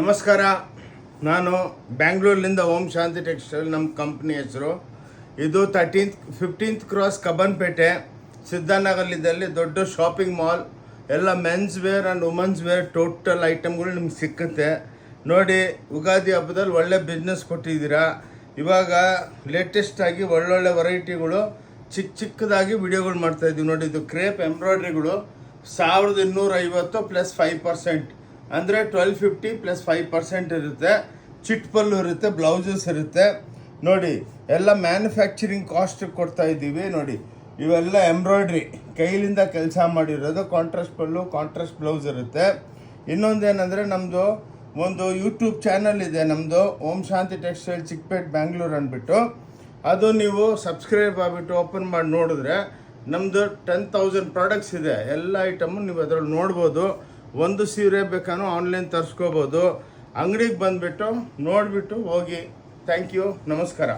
ನಮಸ್ಕಾರ. ನಾನು ಬ್ಯಾಂಗ್ಳೂರ್ಲಿಂದ ಓಂ ಶಾಂತಿ ಟೆಕ್ಸ್ಟೈಲ್ ನಮ್ಮ ಕಂಪ್ನಿ ಹೆಸರು. ಇದು 15th ಕ್ರಾಸ್ ಕಬ್ಬನ್ಪೇಟೆ ಸಿದ್ಧಾನಗರದಲ್ಲಿ ದೊಡ್ಡ ಶಾಪಿಂಗ್ ಮಾಲ್. ಎಲ್ಲ men's wear and women's wear total ಐಟಮ್ಗಳು ನಿಮ್ಗೆ ಸಿಕ್ಕುತ್ತೆ. ನೋಡಿ, ಯುಗಾದಿ ಹಬ್ಬದಲ್ಲಿ ಒಳ್ಳೆ ಬಿಸ್ನೆಸ್ ಕೊಟ್ಟಿದ್ದೀರಾ. ಇವಾಗ ಲೇಟೆಸ್ಟಾಗಿ ಒಳ್ಳೊಳ್ಳೆ ವೆರೈಟಿಗಳು ಚಿಕ್ಕದಾಗಿ ವಿಡಿಯೋಗಳು ಮಾಡ್ತಾಯಿದ್ದೀವಿ. ನೋಡಿ, ಇದು ಕ್ರೇಪ್ ಎಂಬ್ರಾಯ್ಡ್ರಿಗಳು 1250 ಪ್ಲಸ್ 5%, ಅಂದರೆ 1250 ಪ್ಲಸ್ 5% ಇರುತ್ತೆ. ಚಿಟ್ ಪಲ್ಲು ಇರುತ್ತೆ, ಬ್ಲೌಸಸ್ ಇರುತ್ತೆ. ನೋಡಿ, ಎಲ್ಲ ಮ್ಯಾನುಫ್ಯಾಕ್ಚರಿಂಗ್ ಕಾಸ್ಟ್ ಕೊಡ್ತಾ ಇದ್ದೀವಿ. ನೋಡಿ, ಇವೆಲ್ಲ ಎಂಬ್ರಾಯ್ಡ್ರಿ ಕೈಲಿಂದ ಕೆಲಸ ಮಾಡಿರೋದು. ಕಾಂಟ್ರಾಸ್ಟ್ ಪಲ್ಲು, ಕಾಂಟ್ರಾಸ್ಟ್ ಬ್ಲೌಸ್ ಇರುತ್ತೆ. ಇನ್ನೊಂದೇನೆಂದರೆ ನಮ್ಮದು ಒಂದು ಯೂಟ್ಯೂಬ್ ಚಾನಲ್ ಇದೆ ನಮ್ಮದು, ಓಂ ಶಾಂತಿ ಟೆಕ್ಸ್ಟೈಲ್ ಚಿಕ್ಕಪೇಟ್ ಬ್ಯಾಂಗ್ಳೂರ್ ಅಂದ್ಬಿಟ್ಟು. ಅದು ನೀವು ಸಬ್ಸ್ಕ್ರೈಬ್ ಆಗಿಬಿಟ್ಟು ಓಪನ್ ಮಾಡಿ ನೋಡಿದ್ರೆ ನಮ್ಮದು 10,000 ಪ್ರಾಡಕ್ಟ್ಸ್ ಇದೆ. ಎಲ್ಲ ಐಟಮು ನೀವು ಅದರಲ್ಲಿ ನೋಡ್ಬೋದು. ಒಂದು ಸೀರೆ ಬೇಕಾದ್ರೂ ಆನ್ಲೈನ್ ತರಿಸ್ಕೋಬೋದು. ಅಂಗಡಿಗೆ ಬಂದುಬಿಟ್ಟು ನೋಡಿಬಿಟ್ಟು ಹೋಗಿ. ಥ್ಯಾಂಕ್ ಯು, ನಮಸ್ಕಾರ.